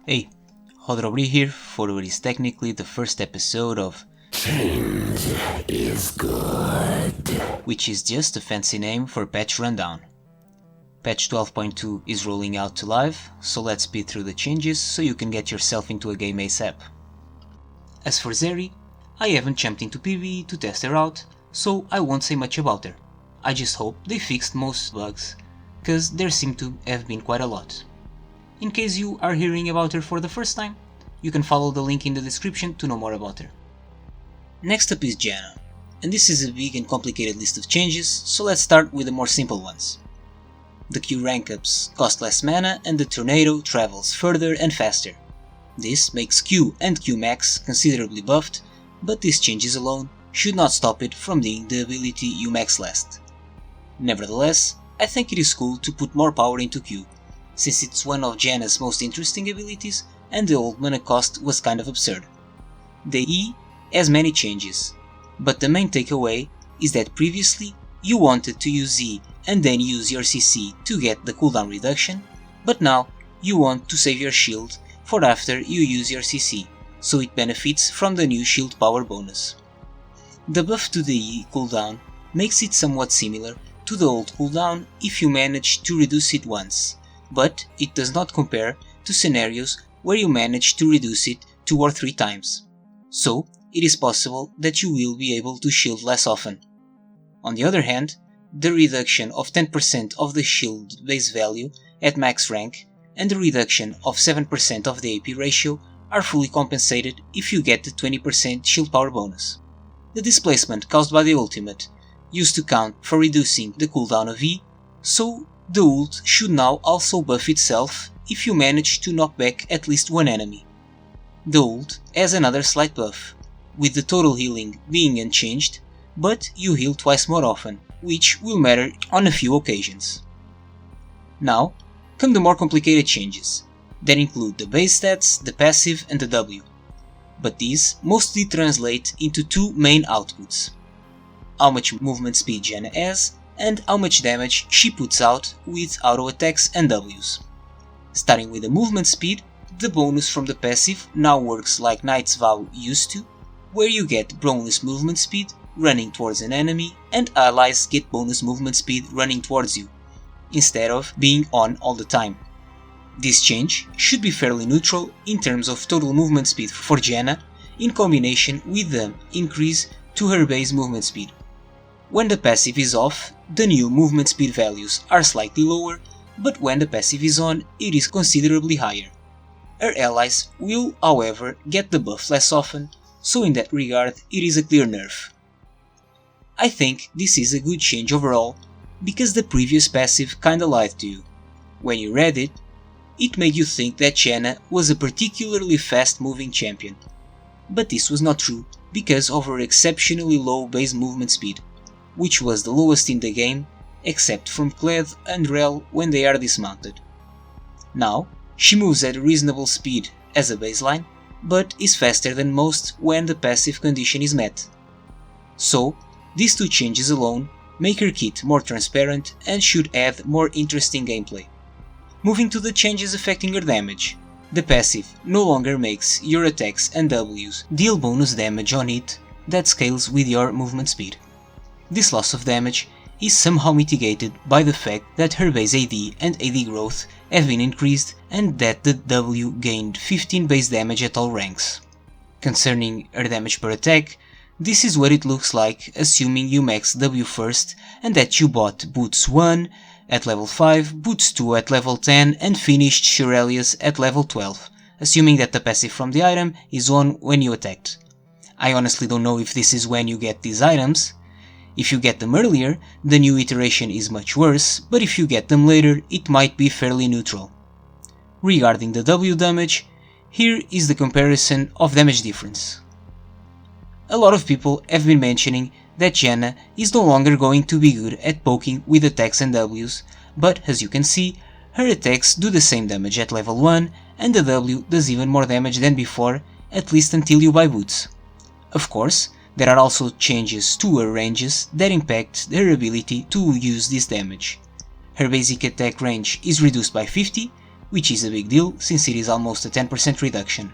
Hey, Hodrobri here for what is technically the first episode of Change is good. which is just a fancy name for patch rundown. Patch 12.2 is rolling out to live, so let's speed through the changes so you can get yourself into a game ASAP. As for Zeri, I haven't jumped into PvE to test her out, so I won't say much about her. I just hope they fixed most bugs, cause there seem to have been quite a lot. In case you are hearing about her for the first time, you can follow the link in the description to know more about her. Next up is Janna, and this is a big and complicated list of changes, so let's start with the more simple ones. The Q rank ups cost less mana and the tornado travels further and faster. This makes Q and Q max considerably buffed, but these changes alone should not stop it from being the ability you max last. Nevertheless, I think it is cool to put more power into Q, since it's one of Janna's most interesting abilities and the old mana cost was kind of absurd. The E has many changes, but the main takeaway is that previously you wanted to use E and then use your CC to get the cooldown reduction, but now you want to save your shield for after you use your CC, so it benefits from the new shield power bonus. The buff to the E cooldown makes it somewhat similar to the old cooldown if you manage to reduce it once, but it does not compare to scenarios where you manage to reduce it 2 or 3 times. So, it is possible that you will be able to shield less often. On the other hand, the reduction of 10% of the shield base value at max rank and the reduction of 7% of the AP ratio are fully compensated if you get the 20% shield power bonus. The displacement caused by the ultimate used to count for reducing the cooldown of E, so the ult should now also buff itself if you manage to knock back at least one enemy. The ult has another slight buff, with the total healing being unchanged, but you heal twice more often, which will matter on a few occasions. Now come the more complicated changes, that include the base stats, the passive and the W, but these mostly translate into two main outputs: how much movement speed Janna has and how much damage she puts out with auto attacks and Ws. Starting with the movement speed, the bonus from the passive now works like Knight's Vow used to, where you get bonus movement speed running towards an enemy and allies get bonus movement speed running towards you, instead of being on all the time. This change should be fairly neutral in terms of total movement speed for Janna, in combination with the increase to her base movement speed. When the passive is off, the new movement speed values are slightly lower, but when the passive is on, it is considerably higher. Her allies will, however, get the buff less often, so in that regard it is a clear nerf. I think this is a good change overall, because the previous passive kinda lied to you. When you read it, it made you think that Janna was a particularly fast moving champion. But this was not true because of her exceptionally low base movement speed, which was the lowest in the game except from Kled and Rel when they are dismounted. Now, she moves at a reasonable speed as a baseline, but is faster than most when the passive condition is met. So, these two changes alone make her kit more transparent and should add more interesting gameplay. Moving to the changes affecting her damage, the passive no longer makes your attacks and Ws deal bonus damage on it that scales with your movement speed. This loss of damage is somehow mitigated by the fact that her base AD and AD growth have been increased and that the W gained 15 base damage at all ranks. Concerning her damage per attack, this is what it looks like assuming you max W first and that you bought Boots 1 at level 5, Boots 2 at level 10 and finished Shirelius at level 12, assuming that the passive from the item is on when you attacked. I honestly don't know if this is when you get these items. If you get them earlier, the new iteration is much worse, but if you get them later, it might be fairly neutral. Regarding the W damage, here is the comparison of damage difference. A lot of people have been mentioning that Janna is no longer going to be good at poking with attacks and Ws, but as you can see, her attacks do the same damage at level 1 and the W does even more damage than before, at least until you buy boots. Of course, there are also changes to her ranges that impact her ability to use this damage. Her basic attack range is reduced by 50, which is a big deal since it is almost a 10% reduction.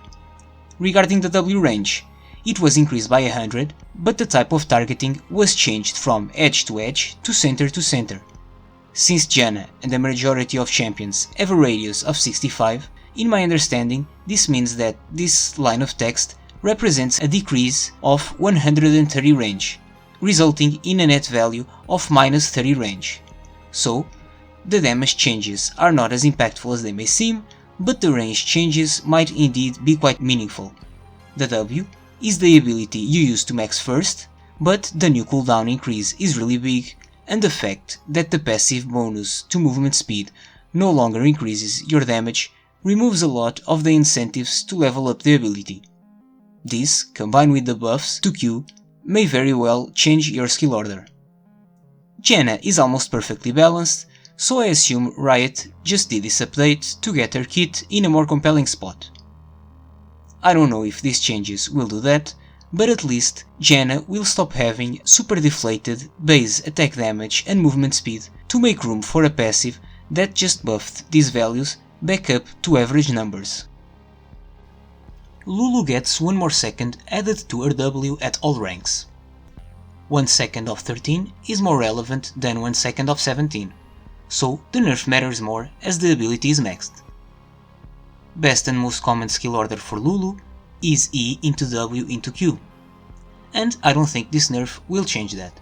Regarding the W range, it was increased by 100, but the type of targeting was changed from edge to edge to center. Since Janna and the majority of champions have a radius of 65, in my understanding this means that this line of text represents a decrease of 130 range, resulting in a net value of minus 30 range. So, the damage changes are not as impactful as they may seem, but the range changes might indeed be quite meaningful. The W is the ability you use to max first, but the new cooldown increase is really big, and the fact that the passive bonus to movement speed no longer increases your damage removes a lot of the incentives to level up the ability. This, combined with the buffs to Q, may very well change your skill order. Janna is almost perfectly balanced, so I assume Riot just did this update to get her kit in a more compelling spot. I don't know if these changes will do that, but at least Janna will stop having super deflated base attack damage and movement speed to make room for a passive that just buffed these values back up to average numbers. Lulu gets 1 more second added to her W at all ranks. 1 second of 13 is more relevant than 1 second of 17, so the nerf matters more as the ability is maxed. Best and most common skill order for Lulu is E into W into Q, and I don't think this nerf will change that,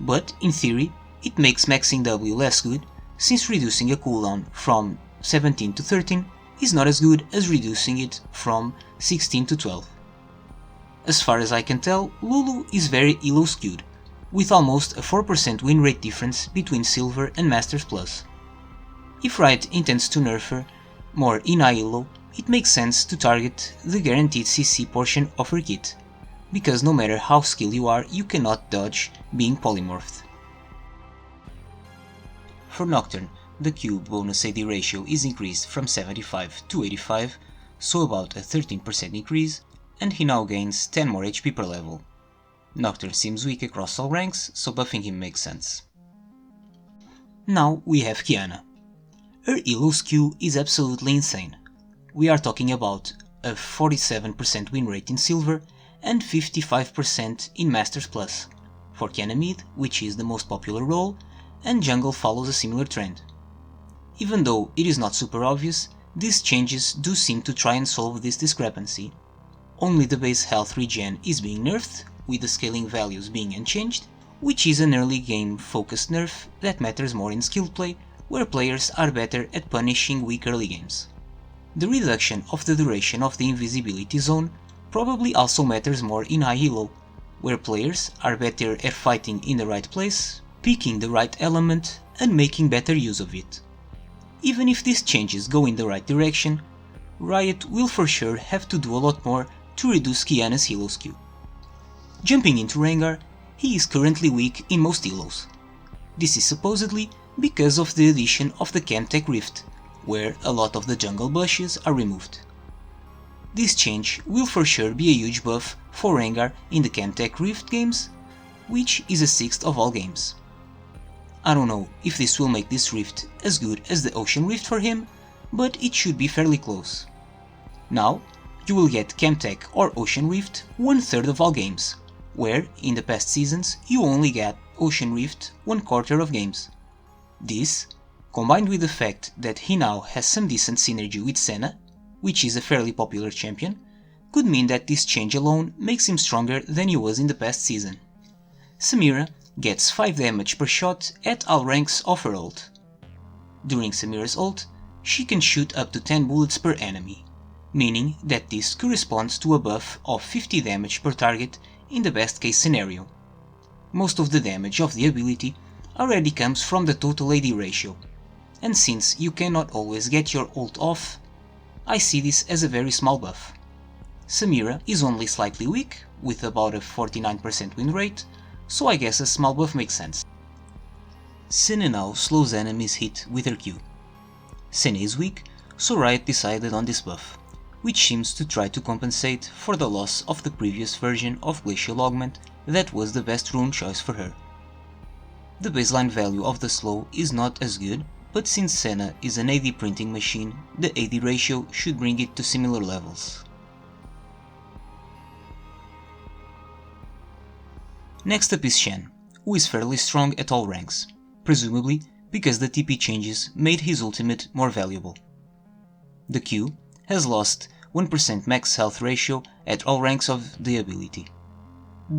but in theory it makes maxing W less good since reducing a cooldown from 17 to 13 is not as good as reducing it from 16 to 12. As far as I can tell, Lulu is very elo skewed, with almost a 4% win rate difference between Silver and Masters Plus. If Riot intends to nerf her more in high elo, it makes sense to target the guaranteed CC portion of her kit, because no matter how skilled you are, you cannot dodge being polymorphed. For Nocturne, the Q bonus AD ratio is increased from 75 to 85, so about a 13% increase, and he now gains 10 more HP per level. Nocturne seems weak across all ranks, so buffing him makes sense. Now we have Qiyana. Her elo skew is absolutely insane. We are talking about a 47% win rate in Silver and 55% in Masters Plus, for Qiyana mid, which is the most popular role, and jungle follows a similar trend. Even though it is not super obvious, these changes do seem to try and solve this discrepancy. Only the base health regen is being nerfed, with the scaling values being unchanged, which is an early game focused nerf that matters more in skill play, where players are better at punishing weak early games. The reduction of the duration of the invisibility zone probably also matters more in high elo, where players are better at fighting in the right place, picking the right element, and making better use of it. Even if these changes go in the right direction, Riot will for sure have to do a lot more to reduce Qiyana's elo skew. Jumping into Rengar, he is currently weak in most elos. This is supposedly because of the addition of the Camtech Rift, where a lot of the jungle bushes are removed. This change will for sure be a huge buff for Rengar in the Camtech Rift games, which is a sixth of all games. I don't know if this will make this rift as good as the Ocean Rift for him, but it should be fairly close. Now, you will get Camtech or Ocean Rift 1/3 of all games, where in the past seasons you only get Ocean Rift 1/4 of games. This, combined with the fact that he now has some decent synergy with Senna, which is a fairly popular champion, could mean that this change alone makes him stronger than he was in the past season. Samira gets 5 damage per shot at all ranks of her ult. During Samira's ult, she can shoot up to 10 bullets per enemy, meaning that this corresponds to a buff of 50 damage per target in the best case scenario. Most of the damage of the ability already comes from the total AD ratio, and since you cannot always get your ult off, I see this as a very small buff. Samira is only slightly weak, with about a 49% win rate, so I guess a small buff makes sense. Senna now slows enemies hit with her Q. Senna is weak, so Riot decided on this buff, which seems to try to compensate for the loss of the previous version of Glacial Augment that was the best rune choice for her. The baseline value of the slow is not as good, but since Senna is an AD printing machine, the AD ratio should bring it to similar levels. Next up is Shen, who is fairly strong at all ranks, presumably because the TP changes made his ultimate more valuable. The Q has lost 1% max health ratio at all ranks of the ability.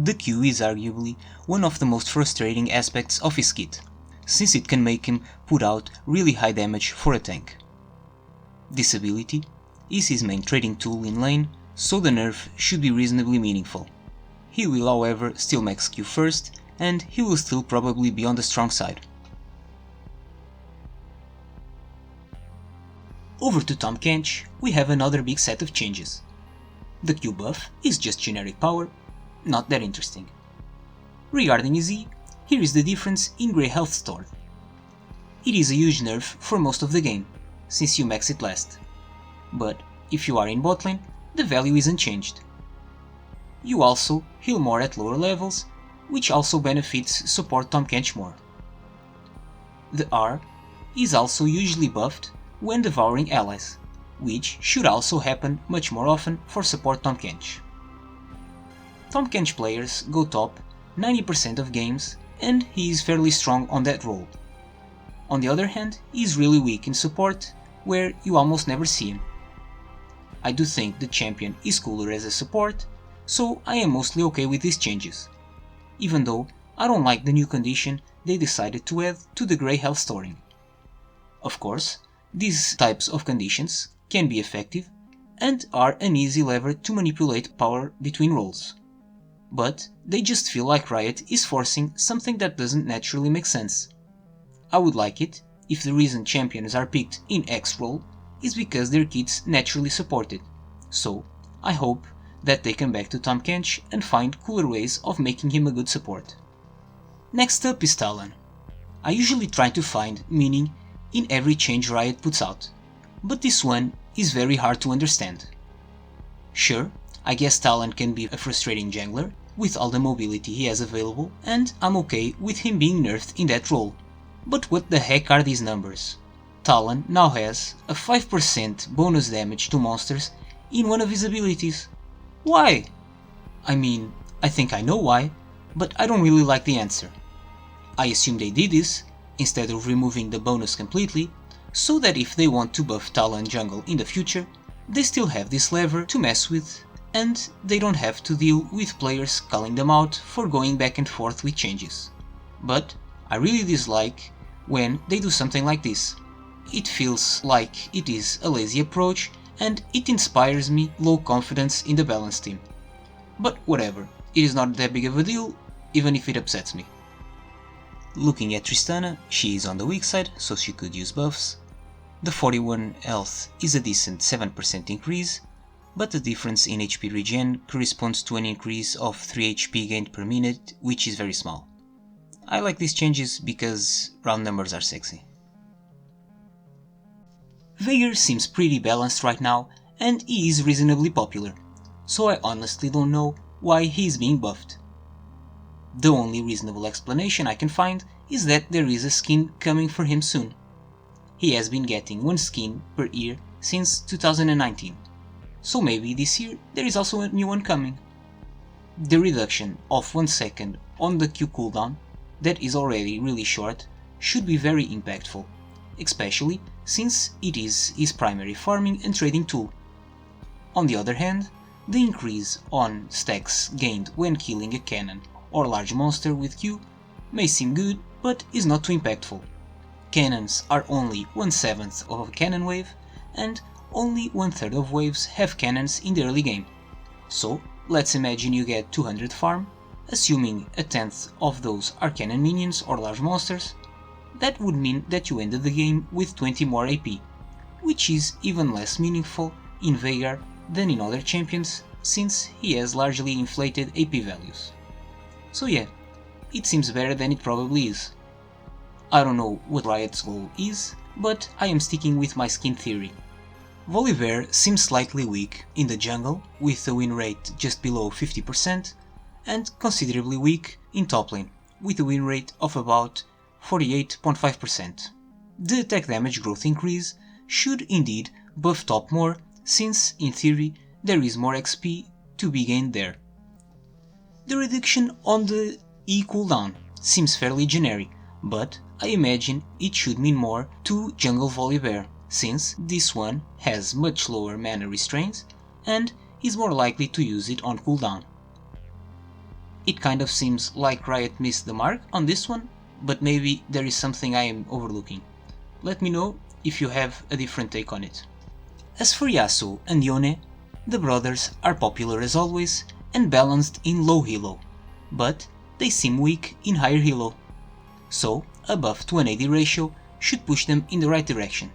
The Q is arguably one of the most frustrating aspects of his kit, since it can make him put out really high damage for a tank. This ability is his main trading tool in lane, so the nerf should be reasonably meaningful. He will however still max Q first, and he will still probably be on the strong side. Over to Tahm Kench, we have another big set of changes. The Q buff is just generic power, not that interesting. Regarding his E, here is the difference in grey health stored. It is a huge nerf for most of the game, since you max it last. But if you are in bot lane, the value isn't changed. You also heal more at lower levels, which also benefits support Tahm Kench more. The R is also usually buffed when devouring allies, which should also happen much more often for support Tahm Kench. Tahm Kench players go top 90% of games, and he is fairly strong on that role. On the other hand, he is really weak in support, where you almost never see him. I do think the champion is cooler as a support, so I am mostly okay with these changes, even though I don't like the new condition they decided to add to the grey health storing. Of course, these types of conditions can be effective and are an easy lever to manipulate power between roles. But they just feel like Riot is forcing something that doesn't naturally make sense. I would like it if the reason champions are picked in X role is because their kits naturally support it, so I hope that they come back to Tahm Kench and find cooler ways of making him a good support. Next up is Talon. I usually try to find meaning in every change Riot puts out, but this one is very hard to understand. Sure, I guess Talon can be a frustrating jungler with all the mobility he has available, and I'm okay with him being nerfed in that role. But what the heck are these numbers? Talon now has a 5% bonus damage to monsters in one of his abilities. Why? I mean, I think I know why, but I don't really like the answer. I assume they did this instead of removing the bonus completely, so that if they want to buff Talon jungle in the future, they still have this lever to mess with, and they don't have to deal with players calling them out for going back and forth with changes. But I really dislike when they do something like this. It feels like it is a lazy approach, and it inspires me low confidence in the balance team. But whatever, it is not that big of a deal, even if it upsets me. Looking at Tristana, she is on the weak side, so she could use buffs. The 41 health is a decent 7% increase, but the difference in HP regen corresponds to an increase of 3 HP gained per minute, which is very small. I like these changes because round numbers are sexy. Veigar seems pretty balanced right now, and he is reasonably popular, so I honestly don't know why he is being buffed. The only reasonable explanation I can find is that there is a skin coming for him soon. He has been getting one skin per year since 2019, so maybe this year there is also a new one coming. The reduction of 1 second on the Q cooldown, that is already really short, should be very impactful, especially since it is his primary farming and trading tool. On the other hand, the increase on stacks gained when killing a cannon or large monster with Q may seem good, but is not too impactful. Cannons are only 1/7 of a cannon wave, and only 1/3 of waves have cannons in the early game. So let's imagine you get 200 farm, assuming a 10th of those are cannon minions or large monsters. That would mean that you ended the game with 20 more AP, which is even less meaningful in Veigar than in other champions, since he has largely inflated AP values. So yeah, it seems better than it probably is. I don't know what Riot's goal is, but I am sticking with my skin theory. Volibear seems slightly weak in the jungle, with a win rate just below 50%, and considerably weak in top lane, with a win rate of about 48.5%. the attack damage growth increase should indeed buff top more, since, in theory, there is more XP to be gained there. The reduction on the E cooldown seems fairly generic, but I imagine it should mean more to Jungle Volibear, since this one has much lower mana restraints and is more likely to use it on cooldown. It kind of seems like Riot missed the mark on this one, but maybe there is something I am overlooking. Let me know if you have a different take on it. As for Yasuo and Yone, the brothers are popular as always and balanced in low elo, but they seem weak in higher elo. So a buff to an AD ratio should push them in the right direction,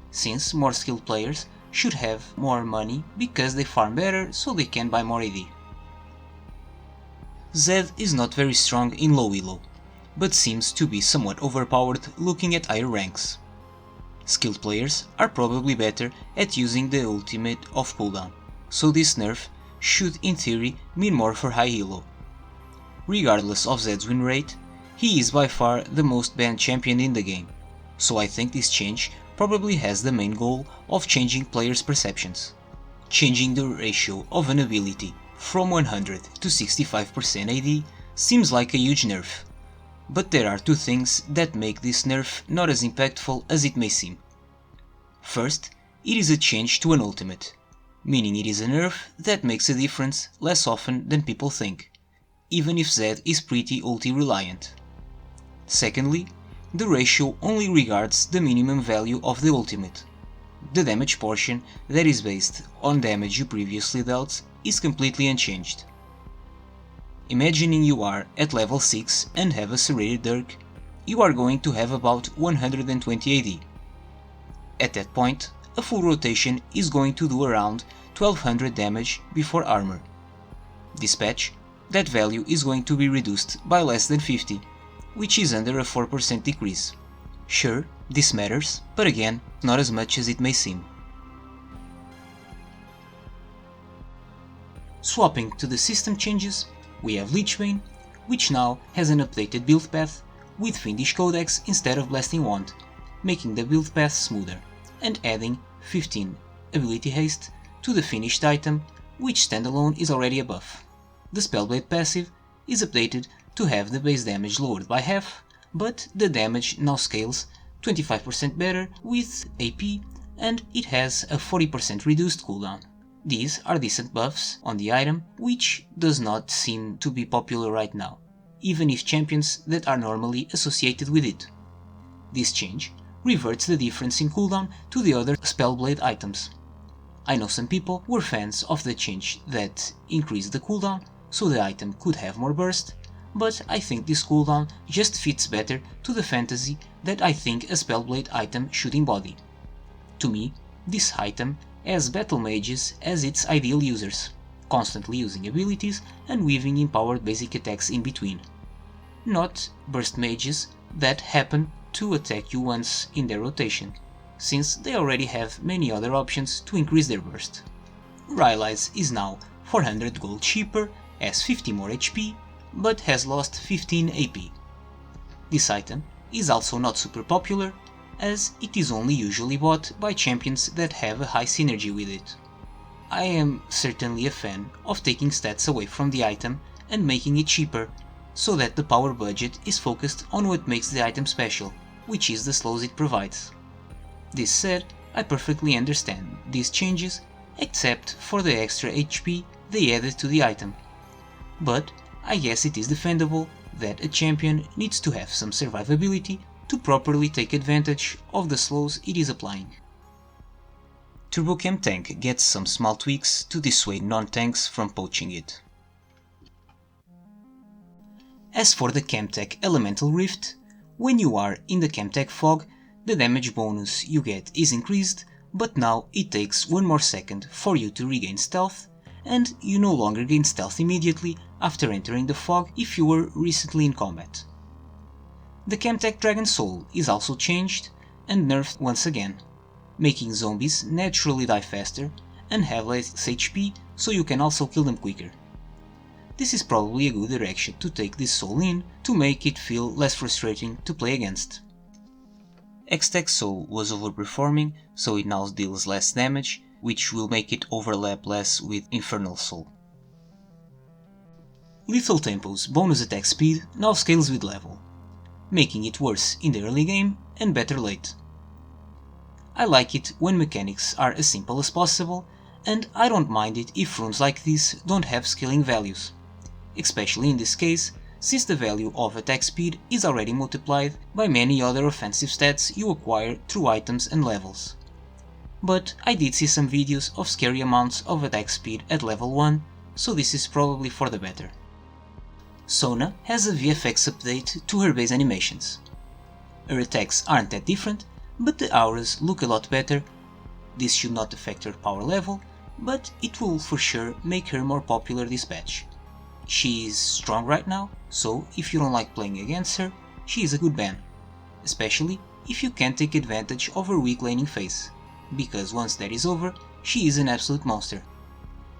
since more skilled players should have more money because they farm better so they can buy more AD. Zed is not very strong in low elo, but seems to be somewhat overpowered looking at higher ranks. Skilled players are probably better at using the ultimate off cooldown, so this nerf should in theory mean more for high elo. Regardless of Zed's win rate, he is by far the most banned champion in the game, so I think this change probably has the main goal of changing players' perceptions. Changing the ratio of an ability from 100 to 65% AD seems like a huge nerf, but there are two things that make this nerf not as impactful as it may seem. First, it is a change to an ultimate, meaning it is a nerf that makes a difference less often than people think, even if Zed is pretty ulti reliant. Secondly, the ratio only regards the minimum value of the ultimate. The damage portion that is based on damage you previously dealt is completely unchanged. Imagining you are at level 6 and have a serrated Dirk, you are going to have about 120 AD. At that point, a full rotation is going to do around 1200 damage before armor. This patch, that value is going to be reduced by less than 50, which is under a 4% decrease. Sure, this matters, but again, not as much as it may seem. Swapping to the system changes, we have Lichbane, which now has an updated build path with Fiendish Codex instead of Blasting Wand, making the build path smoother, and adding 15 ability haste to the finished item, which standalone is already a buff. The Spellblade passive is updated to have the base damage lowered by half, but the damage now scales 25% better with AP, and it has a 40% reduced cooldown. These are decent buffs on the item, which does not seem to be popular right now, even if champions that are normally associated with it. This change reverts the difference in cooldown to the other Spellblade items. I know some people were fans of the change that increased the cooldown so the item could have more burst, but I think this cooldown just fits better to the fantasy that I think a Spellblade item should embody. To me, this item has battle mages as its ideal users, constantly using abilities and weaving empowered basic attacks in between. Not burst mages that happen to attack you once in their rotation, since they already have many other options to increase their burst. Rylai's is now 400 gold cheaper, has 50 more HP, but has lost 15 AP. This item is also not super popular, as it is only usually bought by champions that have a high synergy with it. I am certainly a fan of taking stats away from the item and making it cheaper, so that the power budget is focused on what makes the item special, which is the slows it provides. This said, I perfectly understand these changes, except for the extra HP they added to the item. But I guess it is defendable that a champion needs to have some survivability to properly take advantage of the slows it is applying. Turbochem Tank gets some small tweaks to dissuade non-tanks from poaching it. As for the Chemtech Elemental Rift, when you are in the Chemtech Fog, the damage bonus you get is increased, but now it takes 1 more second for you to regain stealth, and you no longer gain stealth immediately after entering the fog if you were recently in combat. The Chemtech Dragon Soul is also changed and nerfed once again, making zombies naturally die faster and have less HP so you can also kill them quicker. This is probably a good direction to take this soul in to make it feel less frustrating to play against. X-Tech Soul was overperforming, so it now deals less damage, which will make it overlap less with Infernal Soul. Lethal Tempo's bonus attack speed now scales with level, making it worse in the early game and better late. I like it when mechanics are as simple as possible, and I don't mind it if runes like this don't have scaling values, especially in this case, since the value of attack speed is already multiplied by many other offensive stats you acquire through items and levels. But I did see some videos of scary amounts of attack speed at level 1, so this is probably for the better. Sona has a VFX update to her base animations. Her attacks aren't that different, but the auras look a lot better. This should not affect her power level, but it will for sure make her more popular this patch. She is strong right now, so if you don't like playing against her, she is a good ban, especially if you can't take advantage of her weak laning phase, because once that is over, she is an absolute monster.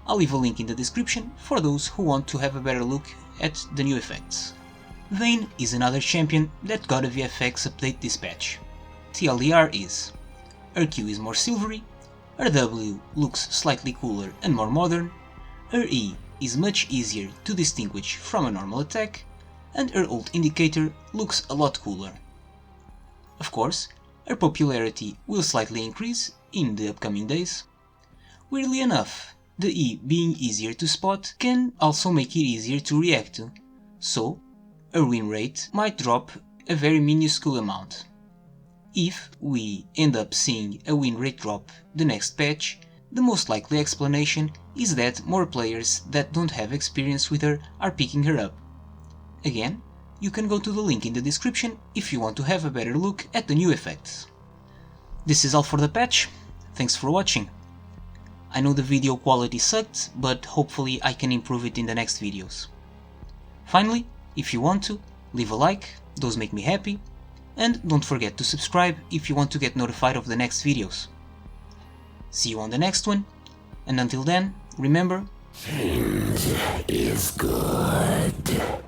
I'll leave a link in the description for those who want to have a better look at the new effects. Vayne is another champion that got a VFX update this patch. TLDR is: her Q is more silvery, her W looks slightly cooler and more modern, her E is much easier to distinguish from a normal attack, and her ult indicator looks a lot cooler. Of course, her popularity will slightly increase in the upcoming days. Weirdly enough, the E being easier to spot can also make it easier to react to, so her win rate might drop a very minuscule amount. If we end up seeing a win rate drop the next patch, the most likely explanation is that more players that don't have experience with her are picking her up. Again, you can go to the link in the description if you want to have a better look at the new effects. This is all for the patch, thanks for watching. I know the video quality sucked, but hopefully I can improve it in the next videos. Finally, if you want to, leave a like, those make me happy, and don't forget to subscribe if you want to get notified of the next videos. See you on the next one, and until then, remember, Change is good.